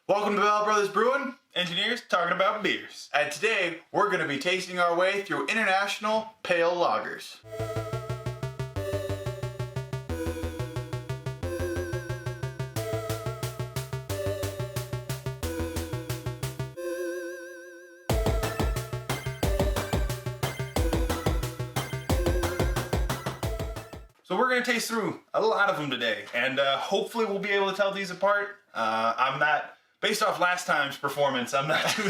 Welcome to Bell Brothers Brewing, Engineers talking about beers. and today we're going to be tasting our way through international pale lagers. So we're going to taste through a lot of them today, and hopefully we'll be able to tell these apart. I'm not, based off last time's performance, I'm not too, too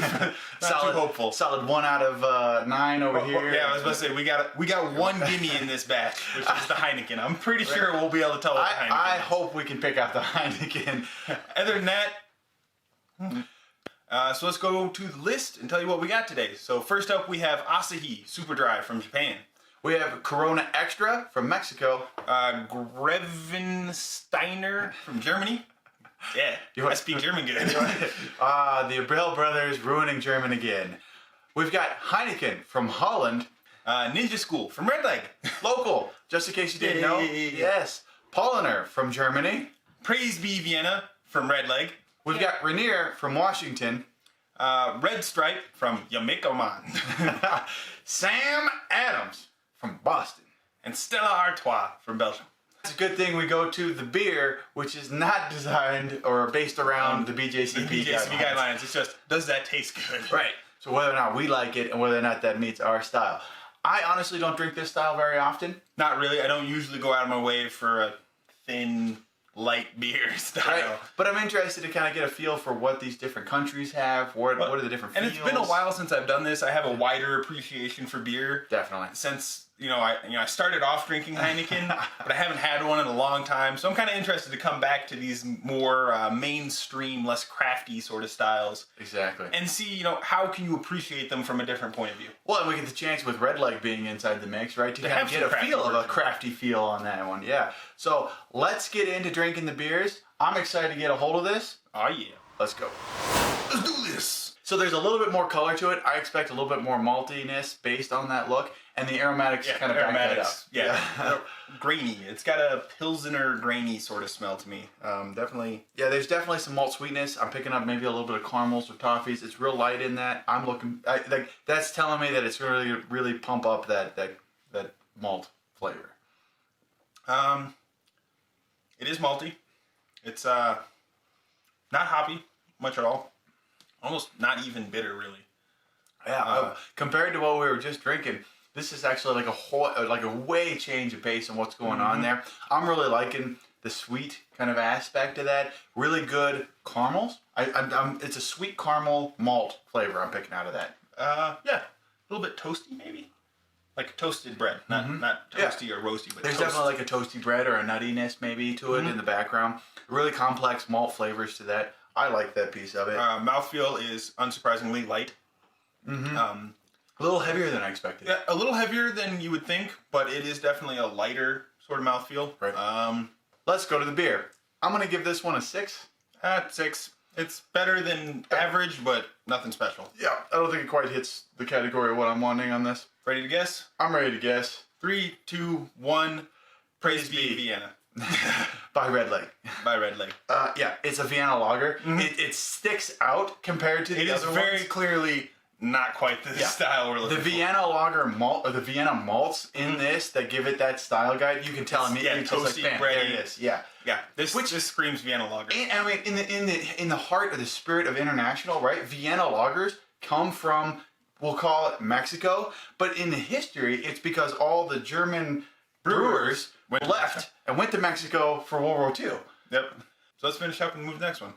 hopeful. Solid 1 out of 9 over here. Yeah, I was about to say, we got one gimme in this batch, which is the Heineken. I'm pretty sure we'll be able to tell what the Heineken I is. hope we can pick out the Heineken. Other than that, so let's go to the list and tell you what we got today. So first up, we have Asahi Super Dry from Japan. We have Corona Extra from Mexico. Grevensteiner from Germany. Yeah, I speak German good. The Bell Brothers ruining German again. We've got Heineken from Holland. Ninja School from Red Leg. Local, just in case you didn't know. Yes. Polliner from Germany. Praise Be Vienna from Red Leg. We've got Rainier from Washington. Red Stripe from Jamaica Man. Sam Adams from Boston. And Stella Artois from Belgium. It's a good thing we go to the beer, which is not designed or based around the BJCP guidelines. It's just, does that taste good? Right. So whether or not we like it and whether or not that meets our style. I honestly don't drink this style very often. Not really. I don't usually go out of my way for a thin, light beer style. Right. But I'm interested to kind of get a feel for what these different countries have. What are the different feels? And it's been a while since I've done this. I have a wider appreciation for beer. Definitely. Since I started off drinking Heineken, but I haven't had one in a long time. So I'm kind of interested to come back to these more mainstream, less crafty sort of styles. Exactly. And see, how can you appreciate them from a different point of view. Well, and we get the chance with Red Leg being inside the mix, right? To kind of get a feel of a crafty feel on that one. Yeah. So let's get into drinking the beers. I'm excited to get a hold of this. Oh, yeah. Let's go. Let's do this. So there's a little bit more color to it. I expect a little bit more maltiness based on that look. And the aromatics kind of back that up. Yeah. Grainy. It's got a Pilsner grainy sort of smell to me. Definitely. Yeah, there's definitely some malt sweetness. I'm picking up maybe a little bit of caramels or toffees. It's real light in that. That's telling me that it's really pump up that malt flavor. It is malty. It's not hoppy much at all. Almost not even bitter, really. Yeah, compared to what we were just drinking, this is actually like a way change of pace on what's going on there. I'm really liking the sweet kind of aspect of that. Really good caramels. It's a sweet caramel malt flavor I'm picking out of that. Yeah, a little bit toasty maybe, like toasted bread, not toasty or roasty, but there's definitely like a toasty bread or a nuttiness maybe to it in the background. Really complex malt flavors to that. I like that piece of it. Mouthfeel is unsurprisingly light. A little heavier than I expected. Yeah, a little heavier than you would think, but it is definitely a lighter sort of mouthfeel. Right. Let's go to the beer. I'm going to give this one a 6. 6. It's better than average, but nothing special. Yeah, I don't think it quite hits the category of what I'm wanting on this. Ready to guess? I'm ready to guess. 3, 2, 1. Praise Be Vienna. By Red Leg. By Red Leg. Yeah, it's a Vienna lager. It sticks out compared to the other ones. It is very clearly not quite the style we're looking for. The Vienna lager malt, or the Vienna malts in this that give it that style guide, you can tell immediately. Yeah, toasty, bready. There it is. Yeah. Yeah, this screams Vienna lager. And I mean, in the heart of the spirit of international, right? Vienna lagers come from, we'll call it Mexico, but in the history, it's because all the German brewers left and went to Mexico for World War II. Yep. So let's finish up and move to the next one.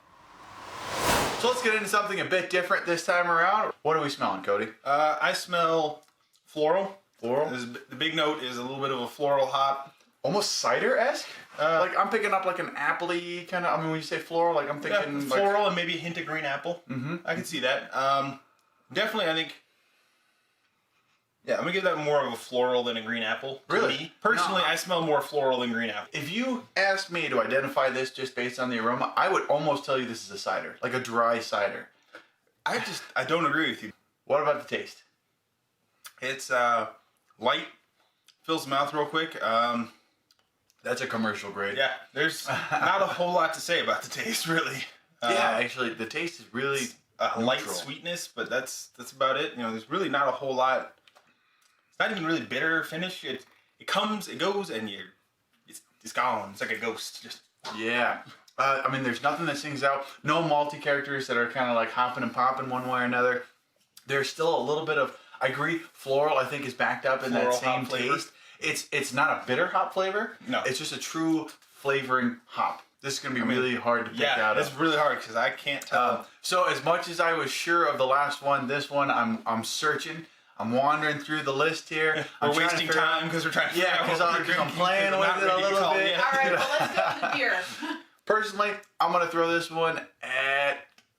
So let's get into something a bit different this time around. What are we smelling, Cody? I smell floral. Floral? The big note is a little bit of a floral hop. Almost cider-esque? Like I'm picking up like an appley kind of, I mean when you say floral, like I'm thinking floral and maybe a hint of green apple. I can see that. Definitely I think, I'm going to give that more of a floral than a green apple. Really? Me. Personally, I smell more floral than green apple. If you asked me to identify this just based on the aroma, I would almost tell you this is a cider, like a dry cider. I don't agree with you. What about the taste? It's light, fills the mouth real quick. That's a commercial grade. Yeah, there's not a whole lot to say about the taste, really. Yeah, actually, the taste is really a light sweetness, but that's about it. You know, there's really not a whole lot. It's not even really bitter finish. It comes, it goes, and it's gone. It's like a ghost. Just yeah. I mean, there's nothing that sings out. No malty characters that are kind of like hopping and popping one way or another. There's still a little bit of, I agree, floral, I think, is backed up in that same taste. It's not a bitter hop flavor. No. It's just a true flavoring hop. This is going to be really hard to pick out. Yeah, it's really hard because I can't tell. So as much as I was sure of the last one, this one, I'm searching. I'm wandering through the list here. We're wasting time because we're trying to because I'm playing with it a little bit. All right, well, let's go with the beer. Personally, I'm going to throw this one at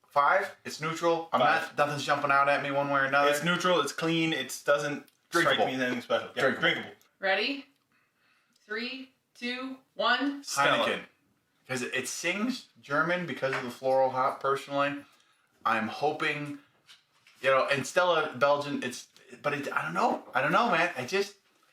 5. It's neutral. Nothing's jumping out at me one way or another. It's neutral. It's clean. It doesn't strike me as anything special. Yeah, drinkable. Ready? 3, 2, 1. Heineken. Because it sings German because of the floral hop, personally. I'm hoping, and Stella Belgian, I don't know. I don't know, man. This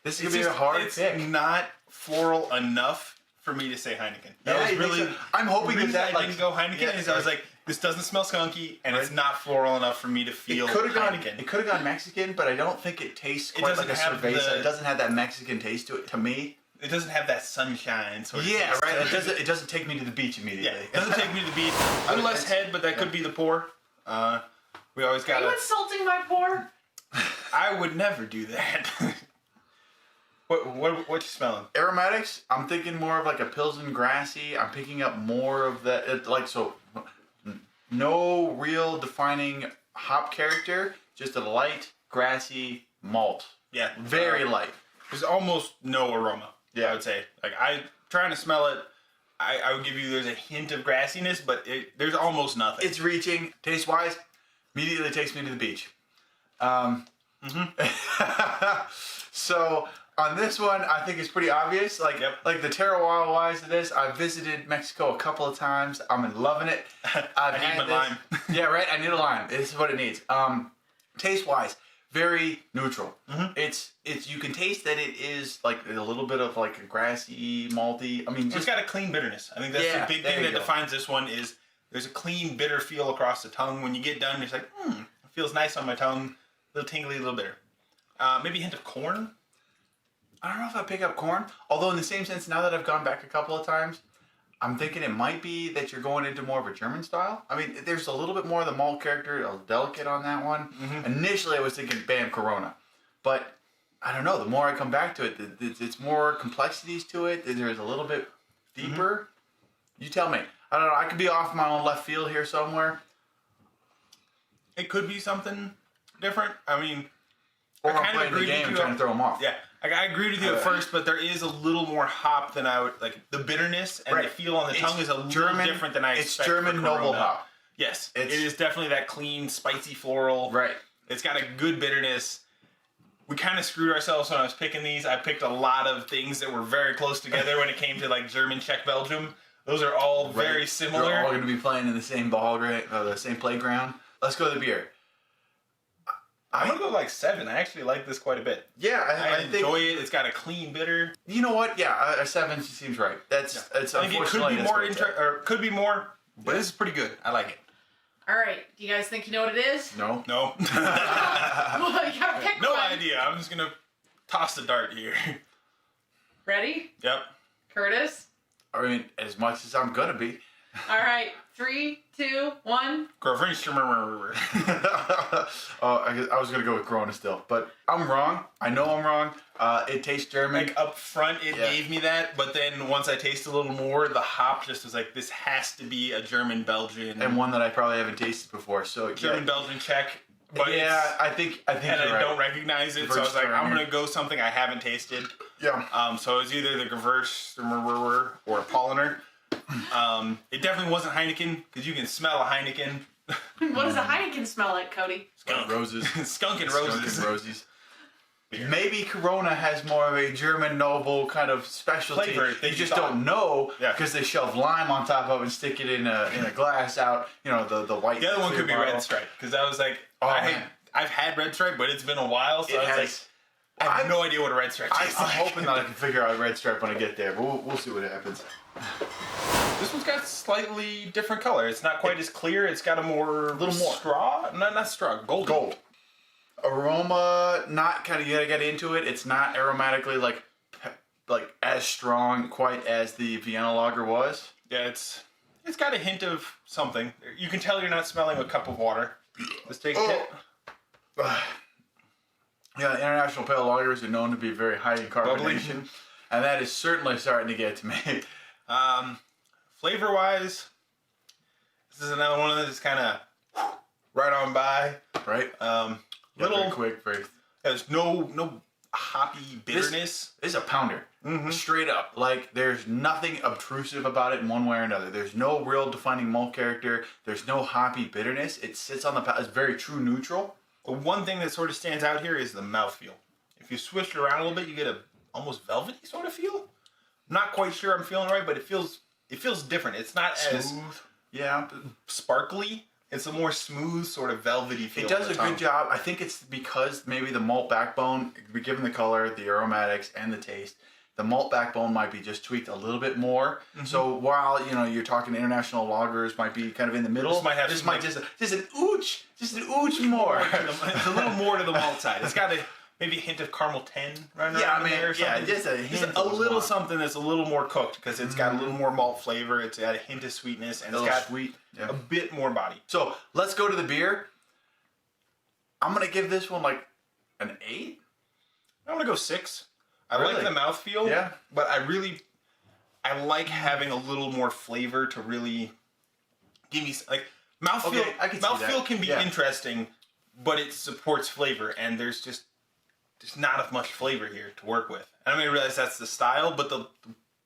is going to be a hard pick. It's not floral enough for me to say Heineken. That was really. I'm hoping that I didn't go Heineken is I was like, this doesn't smell skunky, and it's not floral enough for me to feel Heineken. It could have gone Mexican, but I don't think it tastes quite like a cerveza. It doesn't have that Mexican taste to it, to me. It doesn't have that sunshine sort of taste. Yeah, right. It doesn't take me to the beach immediately. Yeah, it doesn't take me to the beach. I'm less head, but that could be the pour. We always got. Are you insulting my pour? I would never do that. What you smelling? Aromatics, I'm thinking more of like a Pilsen grassy. I'm picking up more of that, no real defining hop character, just a light, grassy malt. Yeah. Very light. There's almost no aroma, I would say. Like, trying to smell it, I would give you, there's a hint of grassiness, but there's almost nothing. It's reaching. Taste-wise, immediately takes me to the beach. So... on this one, I think it's pretty obvious. Like the terroir wise of this, I visited Mexico a couple of times. I'm loving it. I need my lime. Yeah, right. I need a lime. This is what it needs. Taste wise, very neutral. It's you can taste that it is like a little bit of like a grassy, malty. I mean, it's got a clean bitterness. I think that's the big thing that defines this one is there's a clean, bitter feel across the tongue. When you get done, it's like, it feels nice on my tongue. A little tingly, a little bitter. Maybe a hint of corn. I don't know if I pick up corn. Although in the same sense, now that I've gone back a couple of times, I'm thinking it might be that you're going into more of a German style. I mean, there's a little bit more of the malt character, a delicate on that one. Initially, I was thinking, bam, Corona. But I don't know. The more I come back to it, it's more complexities to it. There's a little bit deeper. You tell me. I don't know. I could be off my own left field here somewhere. It could be something different. I mean, or I'm playing the game and trying to throw them off. Yeah. Like, I agree with you at first, but there is a little more hop than I would like. The bitterness and the feel on the tongue is a little different than I expect. It's German noble hop. Yes, it is definitely that clean, spicy floral. Right. It's got a good bitterness. We kind of screwed ourselves when I was picking these. I picked a lot of things that were very close together when it came to like German, Czech, Belgium. Those are all very similar. They're all going to be playing in the same the same playground. Let's go to the beer. I'm going to go like 7. I actually like this quite a bit. Yeah, I enjoy it. It's got a clean bitter. You know what? Yeah, a 7 seems right. It's I think it could be more, could be more, but this is pretty good. I like it. All right. Do you guys think you know what it is? No. Well, you gotta pick no one. idea. I'm just going to toss the dart here. Ready? Yep. Curtis? I mean, as much as I'm going to be. All right. 3, 2, 1. I was going to go with Corona still, but I'm wrong. I know I'm wrong. It tastes German. Like up front, it gave me that, but then once I taste a little more, the hop just was like, this has to be a German Belgian. And one that I probably haven't tasted before. So German Belgian Czech. But I think and I don't recognize it, so I was like, I'm going to go something I haven't tasted. Yeah. So it's either the Gewürztraminer or a Polliner. It definitely wasn't Heineken, because you can smell a Heineken. What does a Heineken smell like, Cody? Skunk. Roses. Skunk and roses. Skunk and roses. Maybe Corona has more of a German noble kind of specialty. Flavor you just don't know because they shove lime on top of it and stick it in a glass out. You know, the white. The other one could be Red Stripe, because I was like, I've had Red Stripe, but it's been a while, so I was like, I have no idea what a Red Stripe tastes like. I'm hoping that I can figure out a Red Stripe when I get there, but we'll see what happens. This one's got slightly different color. It's not quite as clear. It's got a little more straw. Not straw. Gold. Aroma, not kind of, you gotta get into it. It's not aromatically like as strong quite as the Vienna lager was. Yeah, it's got a hint of something. You can tell you're not smelling a cup of water. Let's take a hit. Yeah, international pale lagers are known to be very high in carbonation, and that is certainly starting to get to me. Flavor-wise, this is another one that's kind of right on by. Right? Little very quick, very. There's no hoppy bitterness. This is a pounder. Straight up. Like, there's nothing obtrusive about it in one way or another. There's no real defining malt character. There's no hoppy bitterness. It sits on the palate. It's very true neutral. The one thing that sort of stands out here is the mouthfeel. If you swish it around a little bit, you get a almost velvety sort of feel. I'm not quite sure I'm feeling right, but it feels different. It's not as smooth. Sparkly. It's a more smooth, sort of velvety feel. It does a good job. I think it's because maybe the malt backbone, given the color, the aromatics, and the taste, the malt backbone might be just tweaked a little bit more. So while you're talking international lagers might be kind of in the middle, this might have just an ooch more. It's a little more to the malt side. It's got maybe a hint of caramel 10 right around there or something. Just a hint. Just a little something that's a little more cooked because it's got a little more malt flavor. It's got a hint of sweetness and it's got sweet. a bit more body. So let's go to the beer. I'm gonna give this one like an 8. I'm gonna go 6. I Really? like the mouthfeel. Yeah. But I like having a little more flavor to really give me like mouthfeel. Okay, I can see Mouthfeel that. can be Yeah. interesting, but it supports flavor, and there's not as much flavor here to work with. And I mean, I realize that's the style, but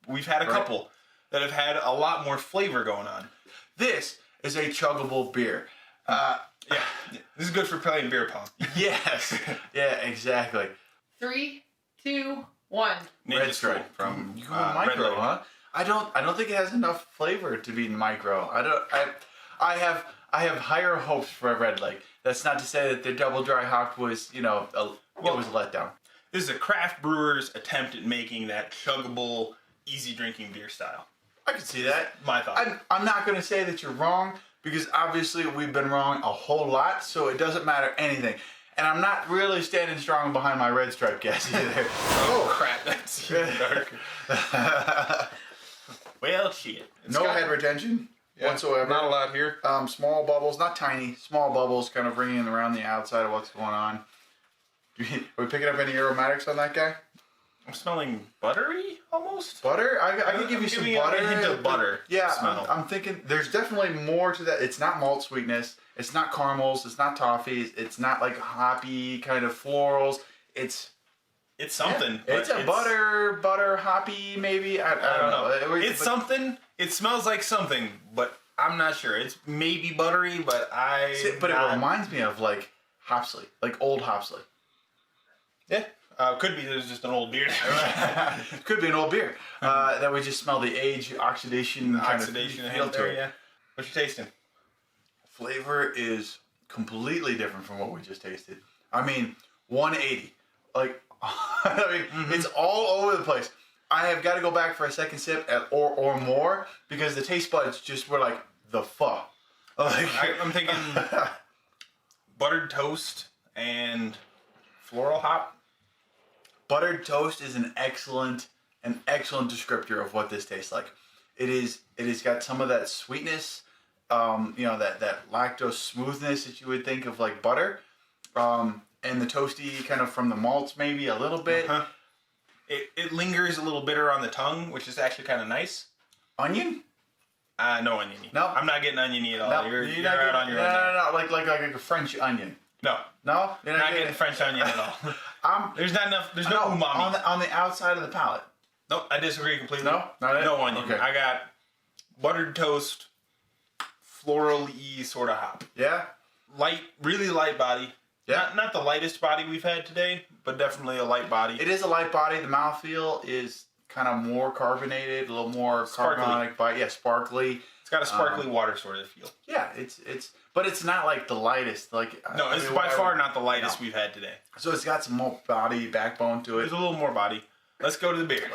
we've had a couple that have had a lot more flavor going on. This is a chuggable beer. Yeah, this is good for playing beer pong. Yes. Yeah, exactly. 3, 2, 1. Red Stripe from Red Micro, Label. huh? I don't think it has enough flavor to be Micro. I have higher hopes for a Red Lake. That's not to say that the double dry hopped was, it was a letdown. This is a craft brewer's attempt at making that chuggable, easy drinking beer style. I can see that. My thought. I'm not going to say that you're wrong because obviously we've been wrong a whole lot, so it doesn't matter anything. And I'm not really standing strong behind my Red Stripe guess either. Oh crap, that's even darker. Well, shit. No head retention whatsoever. Not a lot here. Small bubbles, not tiny, small bubbles kind of ringing around the outside of what's going on. Are we picking up any aromatics on that guy? I'm smelling buttery almost. Butter? I can give you some butter. A hint of butter. Yeah, smell. I'm thinking there's definitely more to that. It's not malt sweetness. It's not caramels. It's not toffees. It's not like hoppy kind of florals. It's something. Yeah, it's a butter hoppy maybe. I don't know. It's something. It smells like something, but I'm not sure. It's maybe buttery, but It reminds me of like Hopsley, like old Hopsley. Yeah. Could be there's just an old beer. Could be an old beer. That we just smell the age, oxidation kind of feel to it. Yeah. What you tasting? Flavor is completely different from what we just tasted. I mean, 180. Like, it's all over the place. I have got to go back for a second sip or more because the taste buds just were like, the fuck. Like, I'm thinking buttered toast and floral hop. Buttered toast is an excellent descriptor of what this tastes like. It has got some of that sweetness, that lactose smoothness that you would think of like butter, and the toasty kind of from the malts maybe a little bit. It lingers a little bitter on the tongue, which is actually kind of nice. Onion? No oniony. No, I'm not getting oniony at all. No, You're out on your own. No, like a French onion. No, you're not getting French onion at all. There's not enough. There's no umami on the outside of the palate. Nope, I disagree completely. No, not it? No onion. Okay. I got buttered toast, floral-y sort of hop. Yeah, Really light body. Yeah, not the lightest body we've had today, but definitely a light body. It is a light body. The mouthfeel is kind of more carbonated, a little more carbonic bite. Yeah, sparkly. It's got a sparkly water sort of feel. Yeah, but it's not like the lightest. Like no, it's by far not the lightest we've had today. So it's got some more body, backbone to it. There's a little more body. Let's go to the beer.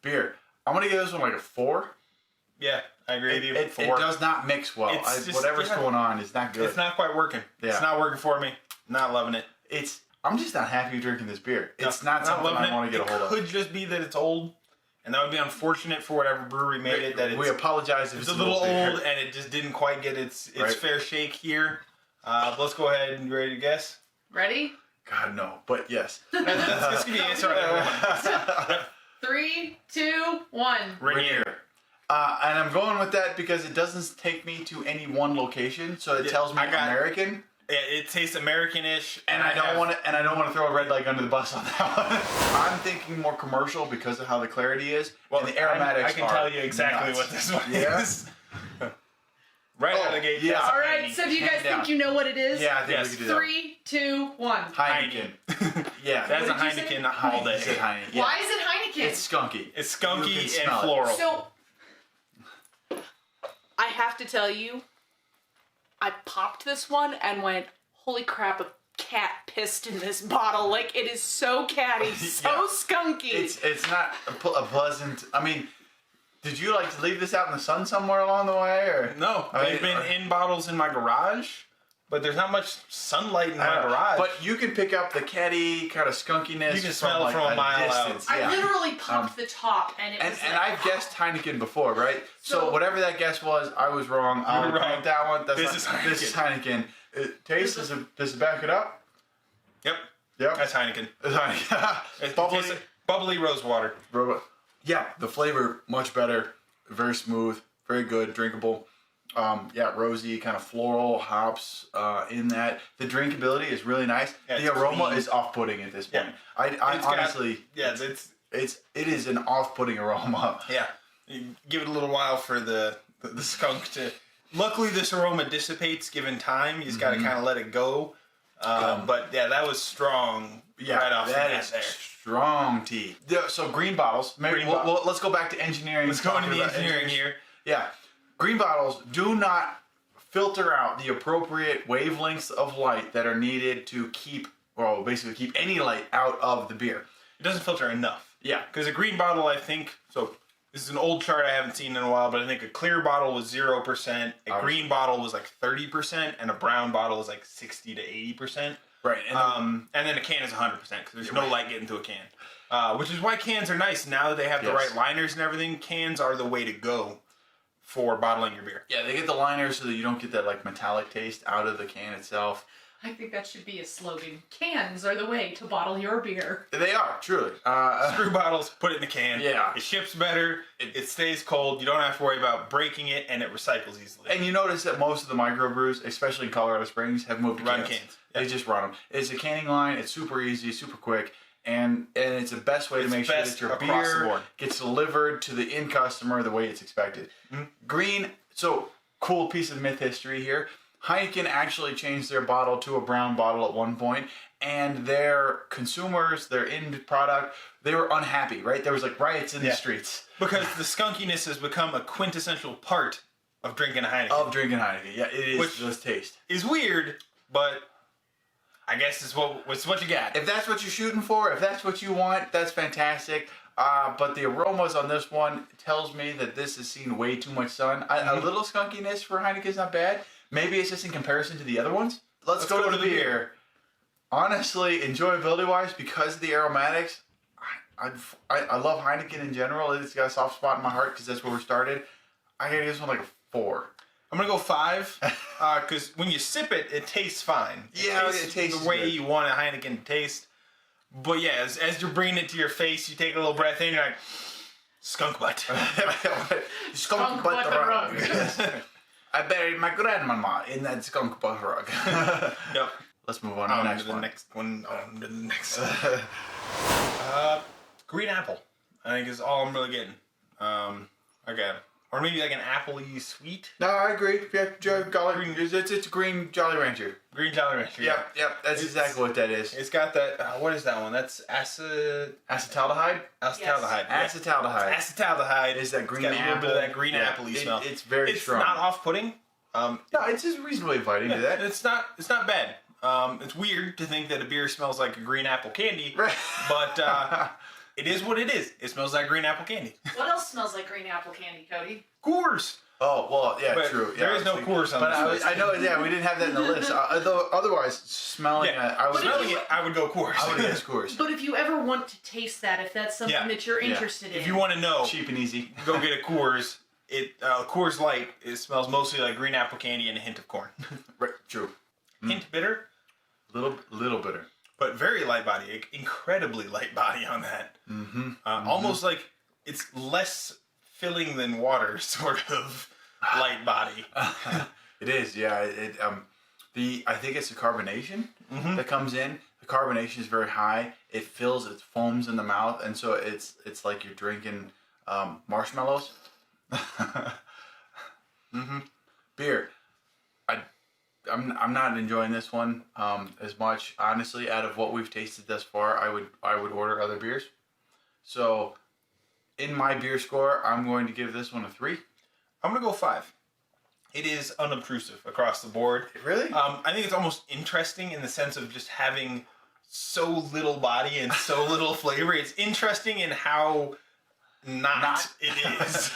Beer. I'm gonna give this one like a 4. Yeah, I agree with you. It 4. does not mix well. It's just- Whatever's going on is not good. It's not quite working. Yeah. It's not working for me. Not loving it. I'm just not happy drinking this beer. It's not something loving I want to get a hold It of. could just be that it's old, and that would be unfortunate for whatever brewery made it. That We apologize if it's a little old, beer. and it just didn't quite get its Right. fair shake here. Let's go ahead and ready to guess. Ready? God, no. But yes. This could be the answer on everyone. 3, 2, 1. Rainier. And I'm going with that because it doesn't take me to any one location, so it Yeah, tells me I got- American. Yeah, it tastes American-ish, And I don't want to. And I don't want to throw a red leg under the bus on that one. I'm thinking more commercial because of how the clarity is. Well, and the aromatics I can are tell you exactly nuts. what this one Yeah? is. Right out of the gate. yeah. that's All a right, Heine. so do you guys Hand down. think you know what it is? Yeah, I think Yes. we could do that. 3, 2, 1. Heineken. Yeah, That's a What did you say? Heineken all day. He said Heineken. Yeah. Why is it Heineken? It's skunky. It's You skunky can and smell it. floral. So, I have to tell you, I popped this one and went, holy crap, a cat pissed in this bottle. Like, it is so catty, so Yeah. skunky. It's not a pleasant. I mean, did you like to leave this out in the sun somewhere along the way, or No, I they've mean, been in bottles in my garage, but there's not much sunlight in my garage. But you can pick up the catty kind of skunkiness. You can smell it from a mile out. distance. I Yeah. literally popped the top and it was And like, I've guessed Heineken before, right? So, So- whatever that guess was, I was wrong. I'll wrong. count that one. That's This not, is This is Heineken. It tastes. Does it back it up? Yep, Yep. that's Heineken. It's Heineken. It's Bubbly. bubbly rose water. Yeah, the flavor much better. Very smooth. Very good. Drinkable. Yeah, rosy, kind of floral hops in that. The drinkability is really nice. Yeah, the it's aroma clean. is off-putting at this point. Yeah. I It's got- honestly, Yeah, it is an off-putting aroma. yeah. You give it a little while for the skunk to. Luckily, this aroma dissipates given time. You just got to kind of let it go. But yeah, that was strong. Yeah, right off the that bat is there. strong tea. Yeah, so green bottles. Maybe Green let's go back to engineering. Let's go into talking the about engineering here. Yeah, green bottles do not filter out the appropriate wavelengths of light that are needed to keep any light out of the beer. It doesn't filter enough. Yeah. Because a green bottle, I think, so this is an old chart I haven't seen in a while, but I think a clear bottle was 0%, a green bottle was like 30%, and a brown bottle was like 60 to 80%. Right. And then a can is 100% because there's no light getting to a can. Which is why cans are nice. Now that they have the Yes. right liners and everything, cans are the way to go for bottling your beer. Yeah, they get the liners so that you don't get that like metallic taste out of the can itself. I think that should be a slogan. Cans are the way to bottle your beer. They are, truly. Screw bottles, put it in a can. Yeah. It ships better, it stays cold, you don't have to worry about breaking it, and it recycles easily. And you notice that most of the microbrews, especially in Colorado Springs, have moved to Run cans. cans. They just run them. It's a canning line. It's super easy, super quick, and it's the best way to It's make sure best that your across the beer board. gets delivered to the end customer the way it's expected. Green. So cool piece of myth history here. Heineken actually changed their bottle to a brown bottle at one point, and their consumers, their end product, they were unhappy. Right? There was like riots in the streets Because the skunkiness has become a quintessential part of drinking a Heineken. of drinking Heineken. Yeah, it is Which- just taste. Is weird, but I guess it's what you got. If that's what you're shooting for, if that's what you want, that's fantastic. But the aromas on this one tells me that this has seen way too much sun. A little skunkiness for Heineken is not bad. Maybe it's just in comparison to the other ones. Let's go to the beer. Honestly, enjoyability-wise, because of the aromatics, I love Heineken in general. It's got a soft spot in my heart because that's where we started. I gotta give this one like a 4. I'm gonna go 5, because when you sip it, it tastes fine. It tastes the way good. you want a Heineken to taste. But yeah, as you're bringing it to your face, you take a little breath in, you're like, skunk butt. Skunk butt rug. I buried my grandmama in that skunk butt rug. Yep. Let's move on to the next the one. next one. On to the next. Green apple, I think is all I'm really getting. Okay, or maybe like an appley sweet. No, I agree. Yeah, it's a green Jolly Rancher. Green Jolly Rancher. Yep. That's exactly what that is. It's got that. What is that one? That's Acetaldehyde. acetaldehyde. Acetaldehyde. Acetaldehyde Is that green It's got a little bit of apple. that green Yeah, appley smell. It's very strong. It's not off-putting. No, it's just reasonably inviting to that. It's not bad. It's weird to think that a beer smells like a green apple candy, Right. but it is what it is. It smells like green apple candy. What else smells like green apple candy, Cody? Coors. Oh, well, yeah, But true. there Yeah, is no Coors on but this list. I know, yeah, we didn't have that in the list. Although, otherwise, smelling Yeah, I would smelling it, I would go Coors. I would guess Coors. But if you ever want to taste that, if that's something Yeah. that you're interested in. If you want to know, Cheap and easy. go get a Coors. Coors Light, it smells mostly like green apple candy and a hint of corn. Right, true. Hint bitter, Little bitter. but very light body. Incredibly light body on that. Almost like it's less filling than water, sort of light body. It is, yeah. I think it's the carbonation that comes in. The carbonation is very high. It foams in the mouth, and so it's like you're drinking marshmallows. Beer. I'm not enjoying this one as much. Honestly, out of what we've tasted thus far, I would order other beers. So, in my beer score, I'm going to give this one a 3. I'm gonna go 5. It is unobtrusive across the board. Really? I think it's almost interesting in the sense of just having so little body and so little flavor. It's interesting in how not it is.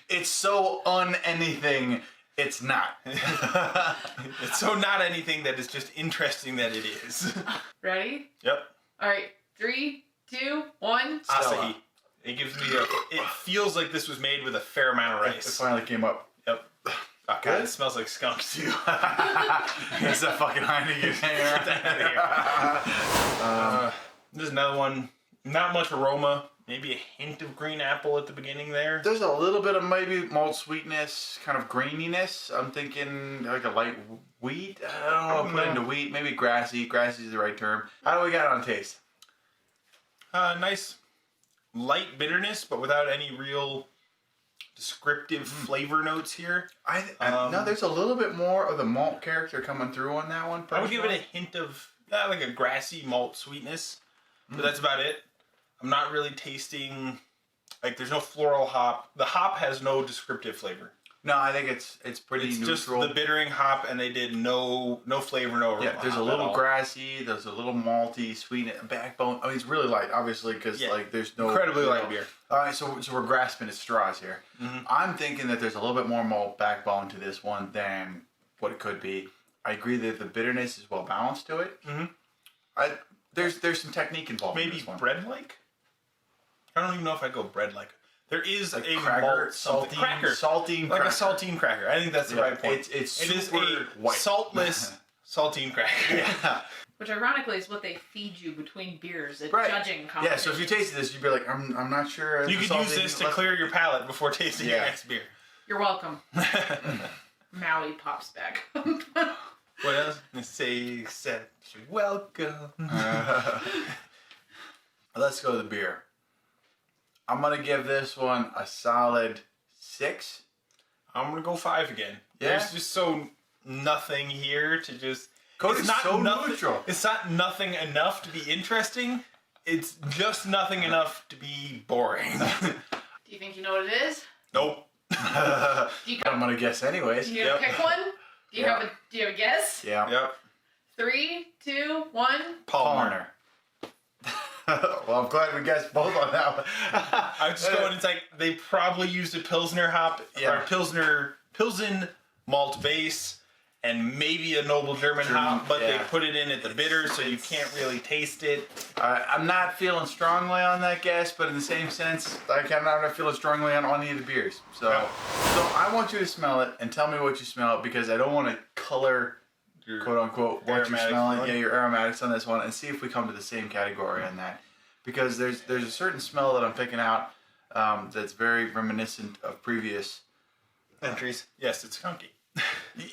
It's so anything. It's not. It's so not anything that is just interesting that it is. Ready? Yep. All right. 3, 2, 1. Asahi. It gives me it feels like this was made with a fair amount of It rice. finally came up. Yep. Oh, God, Good. it smells like skunk too. It's that fucking Heineken here. There's another one. Not much aroma. Maybe a hint of green apple at the beginning there. There's a little bit of maybe malt sweetness, kind of graininess. I'm thinking like a light wheat. I don't know. Put into wheat. Maybe grassy. Grassy is the right term. How do we got on taste? Nice light bitterness, but without any real descriptive flavor notes here. No, there's a little bit more of the malt character coming through on that one. I would give it a personally. hint of like a grassy malt sweetness, but that's about it. I'm not really tasting like there's no floral hop. The hop has no descriptive flavor. No, I think it's pretty It's neutral. just the bittering hop, and they did no flavor, no aroma. Yeah, there's a hop at little all. grassy. There's a little malty, sweet backbone. I mean, it's really light, obviously, because like there's no Incredibly light beer. All right, so we're grasping at straws here. I'm thinking that there's a little bit more malt backbone to this one than what it could be. I agree that the bitterness is well balanced to it. There's some technique involved. in Maybe this one. bread-like. I don't even know if I'd go bread-like. There is Like a cracker, malt something. saltine like cracker. a saltine cracker. I think that's the Yeah, right point. it's It is super a white. saltless saltine cracker. Yeah. Which ironically is what they feed you between beers at Right. judging competition. Yeah, so if you tasted this, you'd be like, I'm not sure. You could use this to clear your palate before tasting your Yeah. next beer. You're welcome. Maui pops back. What else? Say, said, you're welcome. Let's go to the beer. I'm gonna give this one a solid 6. I'm gonna go 5 again. Yeah? There's just so nothing here to just. Cody's it's not so nothing, neutral. It's not nothing enough to be interesting. It's just nothing enough to be boring. Do you think you know what it is? Nope. Do you, I'm gonna guess anyways. do you have to pick one? Do you Yeah. have a guess? Yeah. Yep. 3, 2, 1. Palmer. Well, I'm glad we guessed both on that one. I was just going. It's like they probably used a Pilsner hop or Pilsen malt base, and maybe a noble German hop, but they put it in at the bitter, so you can't really taste it. I'm not feeling strongly on that guess, but in the same sense, like I'm not feeling strongly on any of the beers. So I want you to smell it and tell me what you smell because I don't want to color, Your quote unquote, what you're aromatics smelling. one? Yeah, your aromatics on this one, and see if we come to the same category on that. Because there's a certain smell that I'm picking out that's very reminiscent of previous entries. Yes, it's skunky.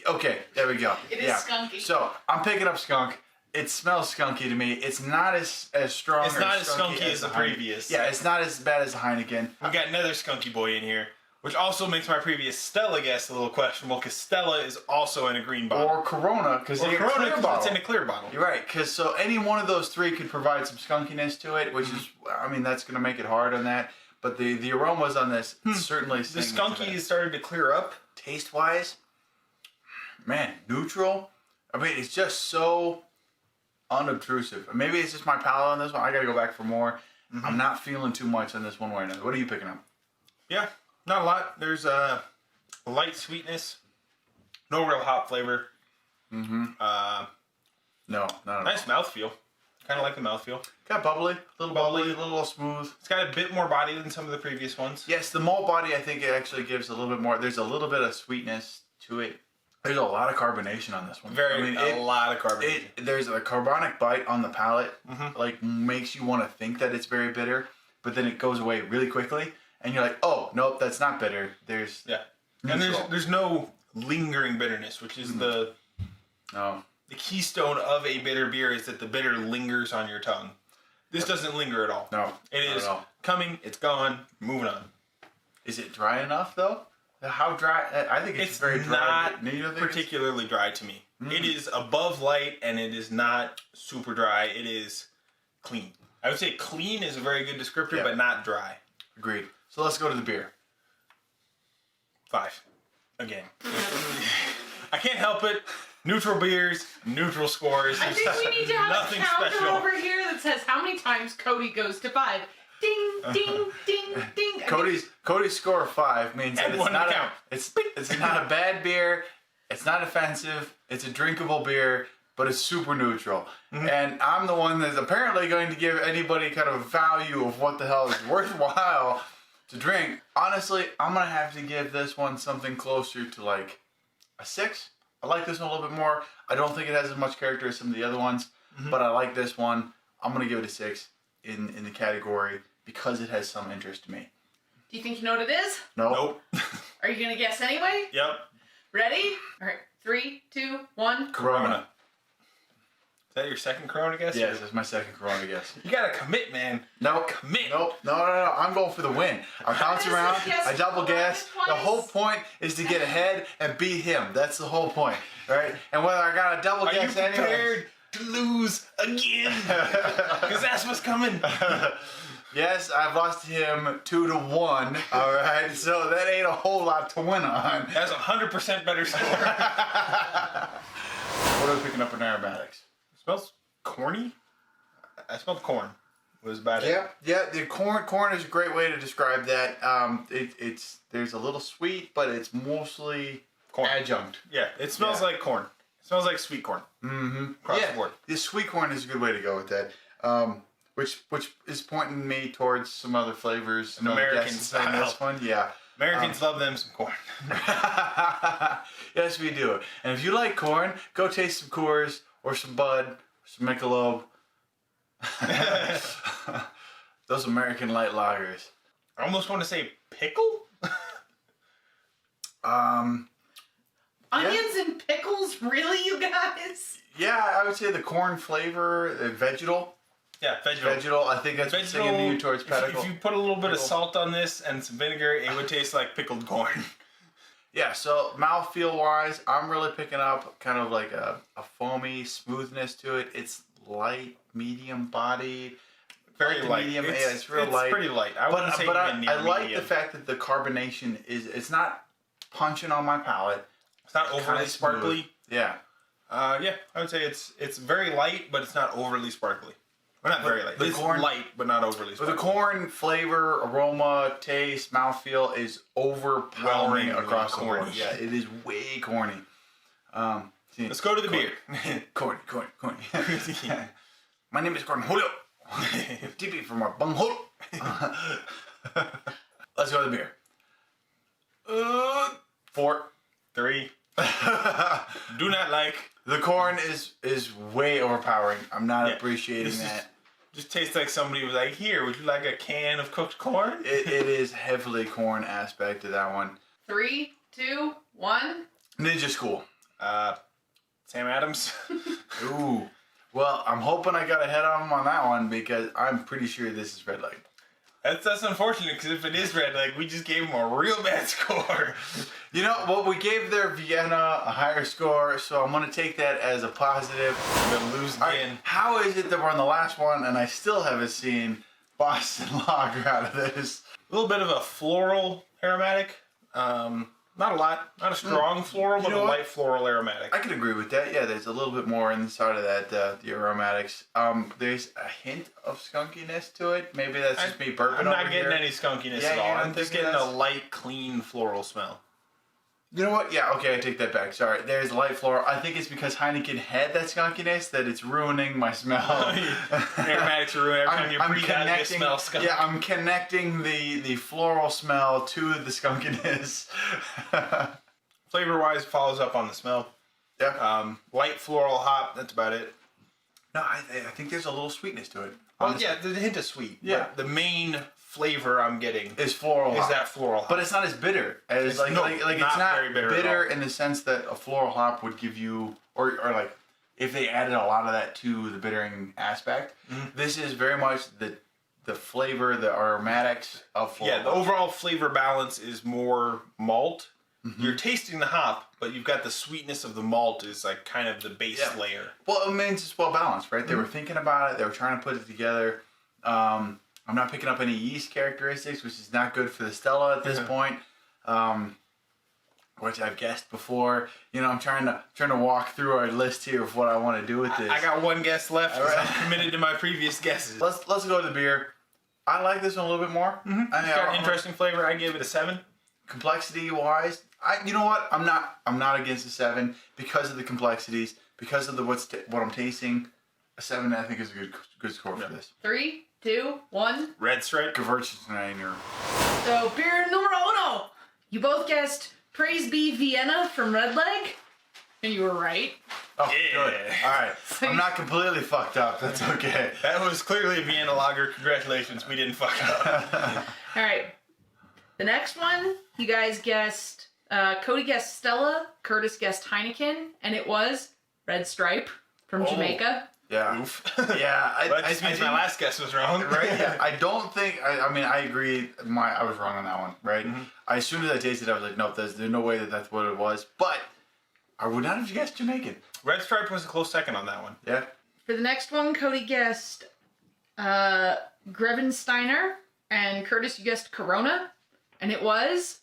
Okay, there we go. It is skunky. So I'm picking up skunk. It smells skunky to me. It's not as strong. It's or not as skunky as the Heineken. previous. Yeah, it's not as bad as the Heineken. We got another skunky boy in here, which also makes my previous Stella guess a little questionable because Stella is also in a green bottle. Or Corona, because it's in a clear bottle. You're right, because so any one of those three could provide some skunkiness to it, which is, I mean, that's going to make it hard on that. But the aromas on this certainly The sing skunky into that. has started to clear up. Taste-wise, man, neutral. I mean, it's just so unobtrusive. Maybe it's just my palate on this one. I got to go back for more. I'm not feeling too much on this one way or another. What are you picking up? Yeah, not a lot. There's Light sweetness. No real hop flavor. Mm-hmm. No, not at all. Nice mouthfeel. Kind of like the mouthfeel. Kind of bubbly, a little smooth. It's got a bit more body than some of the previous ones. Yes, the malt body, I think it actually gives a little bit more. There's a little bit of sweetness to it. There's a lot of carbonation on this one. A lot of carbonation. There's a carbonic bite on the palate, like makes you want to think that it's very bitter, but then it goes away really quickly, and you're like, oh, nope, that's not bitter. There's and there's no lingering bitterness, which is the keystone of a bitter beer is that the bitter lingers on your tongue. This doesn't linger at all. No, it is coming. It's gone. Moving on. Is it dry enough though? How dry? I think it's very dry. Not particularly dry to me. It is above light, and it is not super dry. It is clean. I would say clean is a very good descriptor, but not dry. Agreed. So let's go to the beer. 5. Again. I can't help it. Neutral beers, neutral scores. I think we need to have a counter special over here that says how many times Cody goes to 5. Ding, ding, ding, ding. Cody's score of 5 means that it's not a bad beer. It's not offensive. It's a drinkable beer, but it's super neutral. And I'm the one that's apparently going to give anybody kind of value of what the hell is worthwhile to drink. Honestly, I'm gonna have to give this one something closer to like a 6. I like this one a little bit more. I don't think it has as much character as some of the other ones, but I like this one. I'm gonna give it a 6 in the category because it has some interest to me. Do you think you know what it is? Nope. Are you gonna guess anyway? Yep. Ready? All right. 3, 2, 1. Corona. Is that your second Corona guess? Yes, that's my second Corona guess. You gotta commit, man. Nope. Commit. Nope. No. I'm going for the win. I bounce around. I double guess. The whole point is to get ahead and beat him. That's the whole point, right? And whether I got a double guess anyway. Are you prepared to lose again? Because that's what's coming. Yes, I've lost him 2-1. All right, so that ain't a whole lot to win on. That's 100% better score. What are we picking up in aromatics? It smells corny. I smelled corn. Was about it. Yeah. The corn is a great way to describe that. It's there's a little sweet, but it's mostly corn. Adjunct. Yeah, it smells like corn. It smells like sweet corn. Across the board. The sweet corn is a good way to go with that. Which is pointing me towards some other flavors. An American style. This one, yeah. Americans love them some corn. Yes, we do. And if you like corn, go taste some Coors or some Bud, some Michelob. Those American light lagers. I almost want to say pickle. Onions and pickles, really, you guys? Yeah, I would say the corn flavor, the vegetal. Yeah, vegetal. Vegetal, I think that's what's taking you towards pickle. If you put a little bit of salt on this and some vinegar, it would taste like pickled corn. Yeah, so mouthfeel wise, I'm really picking up kind of like a foamy smoothness to it. It's light, medium bodied. Very light. Medium, it's real light. It's pretty light. I wouldn't say even near I like medium. the fact that the carbonation it's not punching on my palate. It's not overly sparkly. Yeah. Yeah, I would say it's very light, but it's not overly sparkly. Well, not very light. It's light, but not overly sparkly. But the corn flavor, aroma, taste, mouthfeel is overpowering across the board. Yeah, it is way corny. Let's go to the beer. Corny. My name is Cornholio. TP from our bunghole. Let's go to the beer. 4. 3. Do not like. The corn is way overpowering. I'm not appreciating that. Just tastes like somebody was like, here, would you like a can of cooked corn? It is heavily corn aspect to that one. 3, 2, 1. Ninja School. Sam Adams. Ooh. Well, I'm hoping I got ahead of him on that one because I'm pretty sure this is Red Leg. That's unfortunate because if it is Red Leg, we just gave him a real bad score. You know, well, we gave their Vienna a higher score, so I'm going to take that as a positive. I'm going to lose again. Right, how is it that we're on the last one and I still haven't seen Boston Lager out of this? A little bit of a floral aromatic. Not a lot. Not a strong floral, but a light floral aromatic. I can agree with that. Yeah, there's a little bit more inside of that, the aromatics. There's a hint of skunkiness to it. Maybe that's just me burping over here. I'm not getting any skunkiness at all. I'm just getting a light, clean floral smell. You know what? Yeah, okay, I take that back. Sorry. There's light floral. I think it's because Heineken had that skunkiness that it's ruining my smell. Aromatics are ruined every time you breathe out, you smell skunk. Yeah, I'm connecting the floral smell to the skunkiness. Flavor-wise, follows up on the smell. Yeah. Light floral hop, that's about it. No, I think there's a little sweetness to it. Well, honestly. yeah, there's a hint of sweet. Yeah. But the main flavor I'm getting Is floral hop. that floral hop. But it's not as bitter as It's like not it's not very bitter at all. in the sense that a floral hop would give you, or like if they added a lot of that to the bittering aspect. This is very much the flavor, the aromatics of floral. Yeah, the hop. overall flavor balance is more malt. You're tasting the hop, but you've got the sweetness of the malt is like kind of the base layer. Well, it means it's well balanced, right? They were thinking about it. They were trying to put it together. I'm not picking up any yeast characteristics, which is not good for the Stella at this point. Which I've guessed before. You know, I'm trying to walk through our list here of what I want to do with this. I got one guess left. All right. I'm committed to my previous guesses. Let's go to the beer. I like this one a little bit more. It's got an interesting flavor. I gave it a 7. Complexity wise, you know what? I'm not against a 7 because of the complexities, because of what I'm tasting. A 7, I think, is a good score for this. 3, 2, 1. Red Stripe. Gewürztraminer. So, beer numero uno. You both guessed Praise Be Vienna from Red Leg, and you were right. Oh, Yeah. good. All right. I'm not completely fucked up. That's okay. That was clearly a Vienna lager. Congratulations, we didn't fuck up. All right. The next one, you guys guessed, Cody guessed Stella, Curtis guessed Heineken, and it was Red Stripe from Jamaica. Yeah. Oof. Yeah. That just means my last guess was wrong. Right? Yeah. I don't think. I mean, I agree. I was wrong on that one. Right. As soon as I tasted it, I was like, nope. There's no way that's what it was. But I would not have guessed Jamaican. Red Stripe was a close second on that one. Yeah. For the next one, Cody guessed Grevensteiner, and Curtis, you guessed Corona, and it was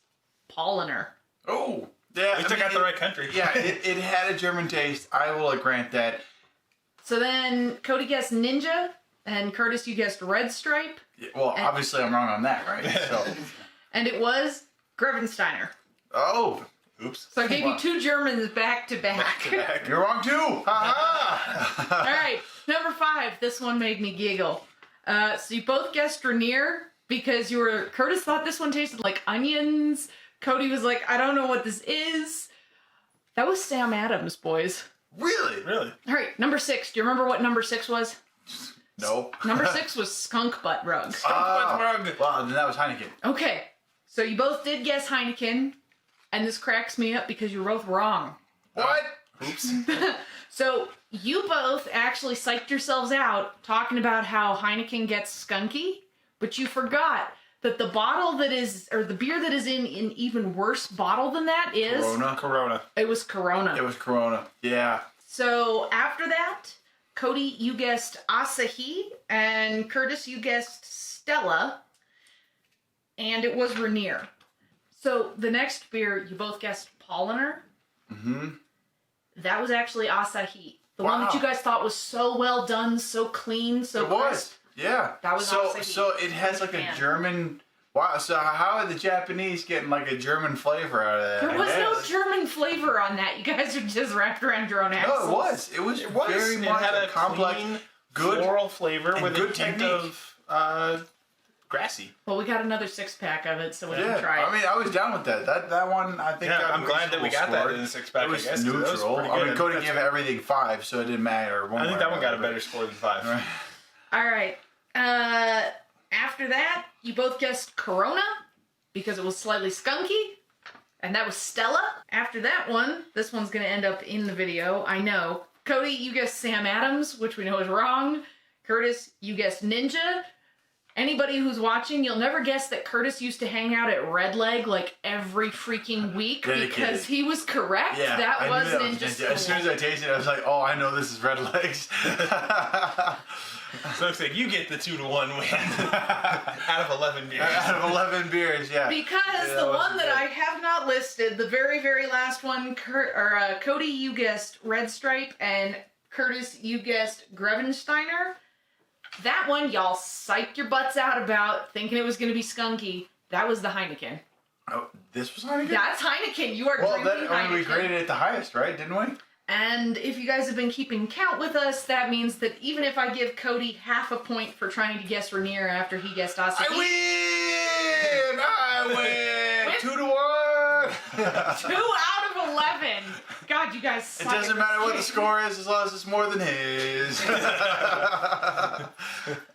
Paulaner. Oh. Yeah. We took out the right country. Yeah. It had a German taste. I will grant that. So then Cody guessed Ninja, and Curtis, you guessed Red Stripe, Well, obviously I'm wrong on that, right? So. and it was Grevensteiner. Oh. Oops. So I gave you 2 Germans back to back. You're wrong too. Ha All right, number 5. This one made me giggle. So you both guessed Rainier because Curtis thought this one tasted like onions. Cody was like, I don't know what this is. That was Sam Adams, boys. Really? Really? All right, number 6. Do you remember what number 6 was? No. Number 6 was Skunk Butt Rug. Well, then that was Heineken. Okay, so you both did guess Heineken, and this cracks me up because you're both wrong. What? Oops. So you both actually psyched yourselves out talking about how Heineken gets skunky, but you forgot that the bottle that is, or the beer that is in an even worse bottle than that is... Corona. It was Corona. It was Corona. Yeah. So after that, Cody, you guessed Asahi, and Curtis, you guessed Stella, and it was Rainier. So the next beer, you both guessed Paulaner. Mm-hmm. That was actually Asahi. The one that Wow. you guys thought was so well done, so clean, so It was. crisp. Yeah. That was so. Asahi. So it has like a Japan. German. Wow. So how are the Japanese getting like a German flavor out of that? There I was no guess? German flavor on that. You guys are just wrapped around your own No, axles. it was. It was very It much had a complex, clean, good floral flavor and with good a hint technique. of grassy. Well, we got another 6-pack of it, so we Yeah, can try it. I mean, I was down with that. That one, I think. Yeah, got I'm glad that we got that score. in the 6-pack. It was I guess, 'cause that was neutral. pretty I mean, good. Cody That's- gave everything 5, so it didn't matter. I think that one got a better score than 5. Right. All right. After that, you both guessed Corona because it was slightly skunky, and that was Stella. After that one, this one's going to end up in the video, I know. Cody, you guessed Sam Adams, which we know is wrong. Curtis, you guessed Ninja. Anybody who's watching, you'll never guess that Curtis used to hang out at Red Leg like every freaking week Dedicated. because he was correct. Yeah, that I was knew that Ninja was School. As soon as I tasted it, I was like, oh, I know this is Red Legs. So it's like you get the 2-1 win out of 11 beers. Out of 11 beers, yeah. Because Yeah, the that one was that good. I have not listed, the very, very last one, Cody, you guessed Red Stripe, and Curtis, you guessed Grevensteiner. That one, y'all psyched your butts out about, thinking it was going to be skunky. That was the Heineken. Oh, this was Heineken? That's Heineken. You are Well, drinking Heineken. we graded it the highest, right? Didn't we? And if you guys have been keeping count with us, that means that even if I give Cody half a point for trying to guess Rainier after he guessed Asa, I win! 2 to 1! 2 out of 11. God, you guys It suck. doesn't matter what the score is as long as it's more than his.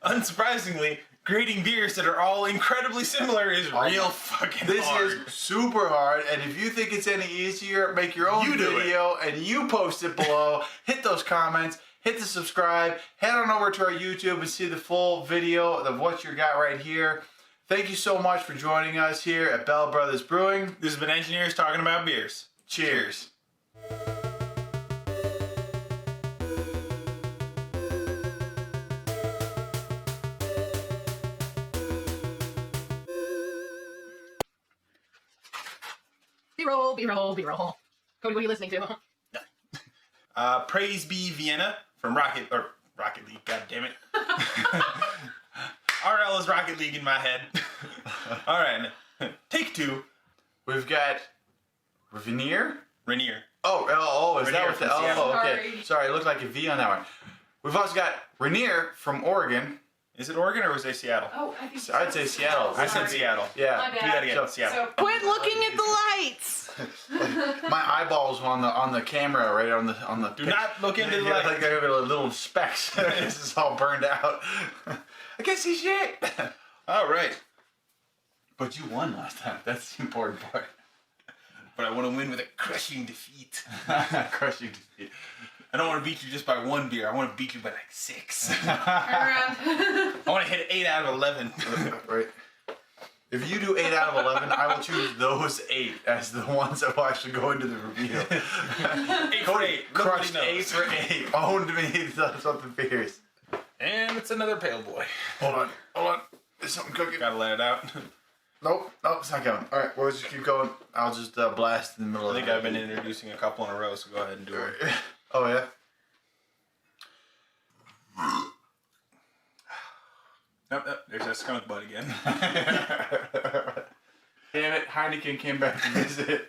Unsurprisingly, grading beers that are all incredibly similar is real fucking This hard. is super hard, and if you think it's any easier, make your own You do video and you post it below. Hit those comments, hit the subscribe, head on over to our YouTube and see the full video of what you got right here. Thank you so much for joining us here at Bell Brothers Brewing. This has been Engineers Talking About Beers. Cheers. B-roll, B-roll, B-roll. Cody, what are you listening to? Praise Be Vienna from Rocket League, god damn it. RL is Rocket League in my head. Alright, take 2. We've got Rainier. Rainier. Oh, is that Rainier what the... from Seattle. Oh, okay. Sorry. Sorry, it looked like a V on that one. We've also got Rainier from Oregon. Is it Oregon or was it Seattle? Oh, I think I'd say Seattle. I said Seattle. Yeah. My Do bad. that again. So- Seattle. Quit looking at the lights. My eyeballs were on the camera, right on the Do not look into the Yeah, light. like they have little specks. This is all burned out. I can't see shit. Alright. But you won last time. That's the important part. But I want to win with a crushing defeat. Crushing defeat. I don't want to beat you just by 1 beer. I want to beat you by like 6. Around. I want to hit 8 out of 11. Right. If you do 8 out of 11, I will choose those 8 as the ones that will actually go into the review. 8 for 8. Crushed Nobody 8 knows. for 8. Owned me something fierce. And it's another pale boy. Hold on. There's something cooking. Gotta let it out. Nope, it's not going. All right, we'll just keep going. I'll just blast in the middle I of think it. I've been introducing a couple in a row, so go ahead and do it. Oh, yeah? Nope, there's that skunk bud again. Damn it, Heineken came back to visit.